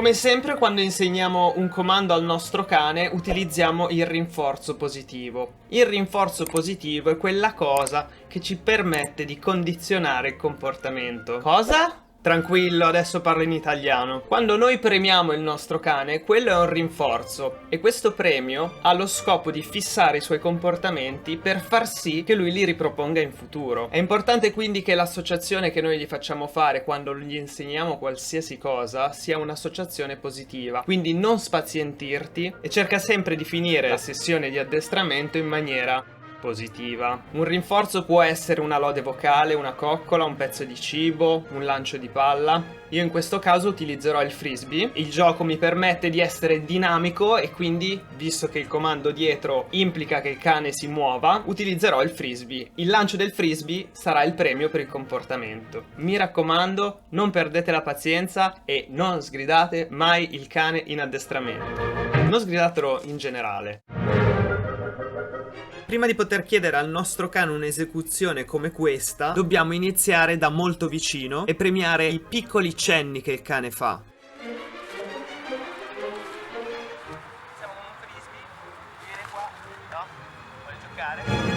Come sempre, quando insegniamo un comando al nostro cane, utilizziamo il rinforzo positivo. Il rinforzo positivo è quella cosa che ci permette di condizionare il comportamento. Cosa? Tranquillo, adesso parlo in italiano. Quando noi premiamo il nostro cane, quello è un rinforzo e questo premio ha lo scopo di fissare i suoi comportamenti per far sì che lui li riproponga in futuro. È importante quindi che l'associazione che noi gli facciamo fare quando gli insegniamo qualsiasi cosa sia un'associazione positiva. Quindi non spazientirti e cerca sempre di finire la sessione di addestramento in maniera positiva. Un rinforzo può essere una lode vocale, una coccola, un pezzo di cibo, un lancio di palla. Io in questo caso utilizzerò il frisbee. Il gioco mi permette di essere dinamico e quindi, visto che il comando dietro implica che il cane si muova, utilizzerò il frisbee. Il lancio del frisbee sarà il premio per il comportamento. Mi raccomando, non perdete la pazienza e non sgridate mai il cane in addestramento. Non sgridatelo in generale. Prima di poter chiedere al nostro cane un'esecuzione come questa, dobbiamo iniziare da molto vicino e premiare i piccoli cenni che il cane fa. Siamo con un frisbee, viene qua, no? Vuole giocare?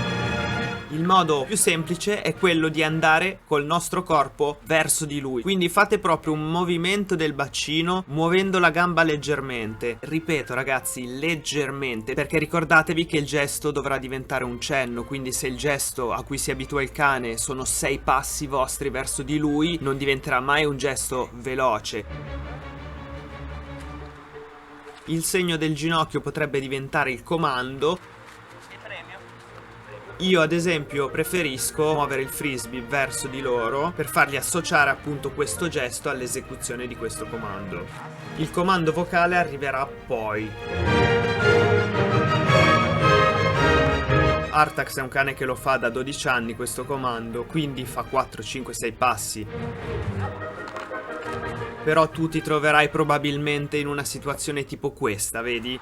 Il modo più semplice è quello di andare col nostro corpo verso di lui. Quindi fate proprio un movimento del bacino muovendo la gamba leggermente. Ripeto ragazzi, leggermente, perché ricordatevi che il gesto dovrà diventare un cenno. Quindi se il gesto a cui si abitua il cane sono 6 passi vostri verso di lui, non diventerà mai un gesto veloce. Il segno del ginocchio potrebbe diventare il comando. Io ad esempio preferisco muovere il frisbee verso di loro per fargli associare appunto questo gesto all'esecuzione di questo comando. Il comando vocale arriverà poi. Artax è un cane che lo fa da 12 anni questo comando, quindi fa 4, 5, 6 passi. Però tu ti troverai probabilmente in una situazione tipo questa, vedi?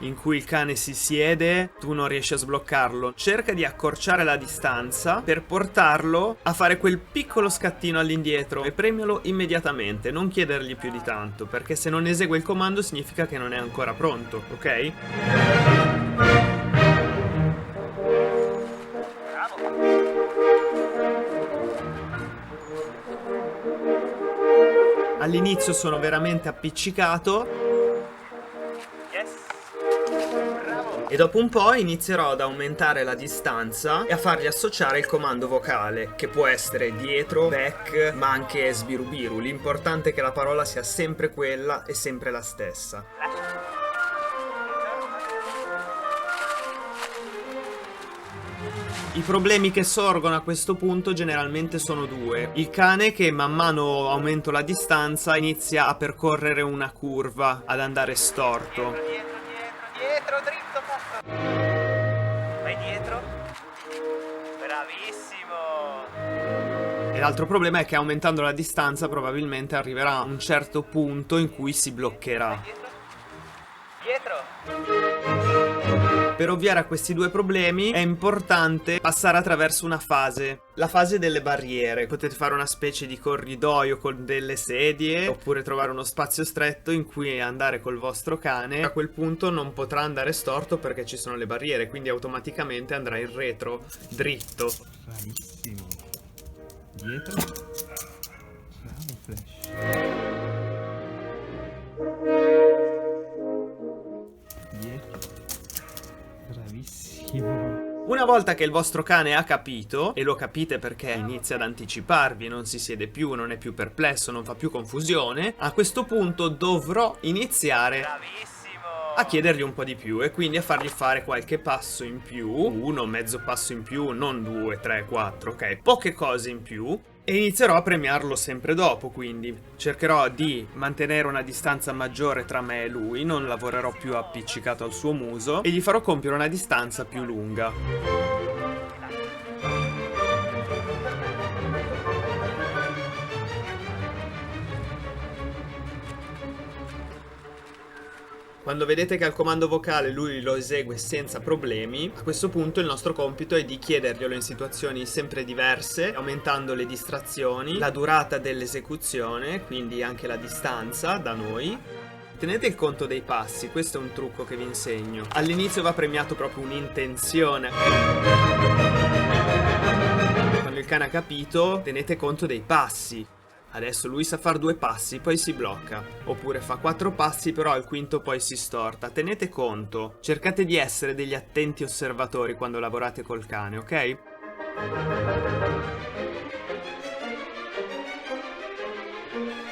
In cui il cane si siede, tu non riesci a sbloccarlo. Cerca di accorciare la distanza per portarlo a fare quel piccolo scattino all'indietro e premialo immediatamente, non chiedergli più di tanto, perché se non esegue il comando significa che non è ancora pronto, ok? All'inizio sono veramente appiccicato. E dopo un po' inizierò ad aumentare la distanza e a fargli associare il comando vocale, che può essere dietro, back, ma anche sbirubiru. L'importante è che la parola sia sempre quella e sempre la stessa. I problemi che sorgono a questo punto generalmente sono due. Il cane che man mano aumento la distanza inizia a percorrere una curva, ad andare storto. Dietro, dritto, fatto. Vai dietro. Bravissimo. E l'altro problema è che aumentando la distanza probabilmente arriverà a un certo punto in cui si bloccherà. Dietro. Per ovviare a questi due problemi è importante passare attraverso una fase, la fase delle barriere. Potete fare una specie di corridoio con delle sedie oppure trovare uno spazio stretto in cui andare col vostro cane. A quel punto non potrà andare storto perché ci sono le barriere, quindi automaticamente andrà in retro, dritto. Bravissimo. Dietro. Bravo Flash. Dietro. Bravissimo. Una volta che il vostro cane ha capito, e lo capite perché inizia ad anticiparvi, non si siede più, non è più perplesso, non fa più confusione, a questo punto dovrò iniziare a chiedergli un po' di più e quindi a fargli fare qualche passo in più, uno, mezzo passo in più, non 2, 3, 4, ok, poche cose in più. E inizierò a premiarlo sempre dopo, quindi cercherò di mantenere una distanza maggiore tra me e lui, non lavorerò più appiccicato al suo muso e gli farò compiere una distanza più lunga. Quando vedete che al comando vocale lui lo esegue senza problemi, a questo punto il nostro compito è di chiederglielo in situazioni sempre diverse, aumentando le distrazioni, la durata dell'esecuzione, quindi anche la distanza da noi. Tenete il conto dei passi, questo è un trucco che vi insegno. All'inizio va premiato proprio un'intenzione. Quando il cane ha capito, tenete conto dei passi. Adesso lui sa fare 2 passi, poi si blocca. Oppure fa 4 passi, però al quinto poi si storta. Tenete conto. Cercate di essere degli attenti osservatori quando lavorate col cane, ok?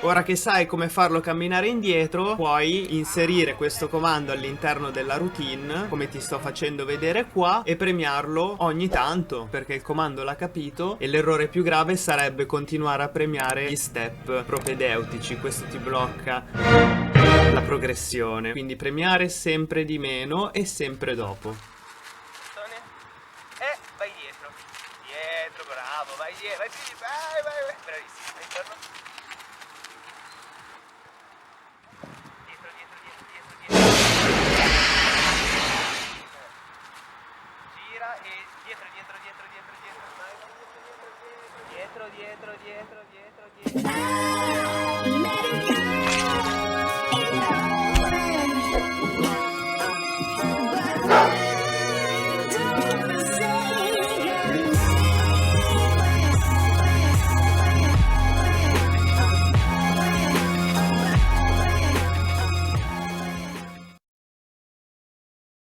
Ora che sai come farlo camminare indietro, puoi inserire questo comando all'interno della routine, come ti sto facendo vedere qua, e premiarlo ogni tanto, perché il comando l'ha capito, e l'errore più grave sarebbe continuare a premiare gli step propedeutici. Questo ti blocca la progressione. Quindi premiare sempre di meno e sempre dopo.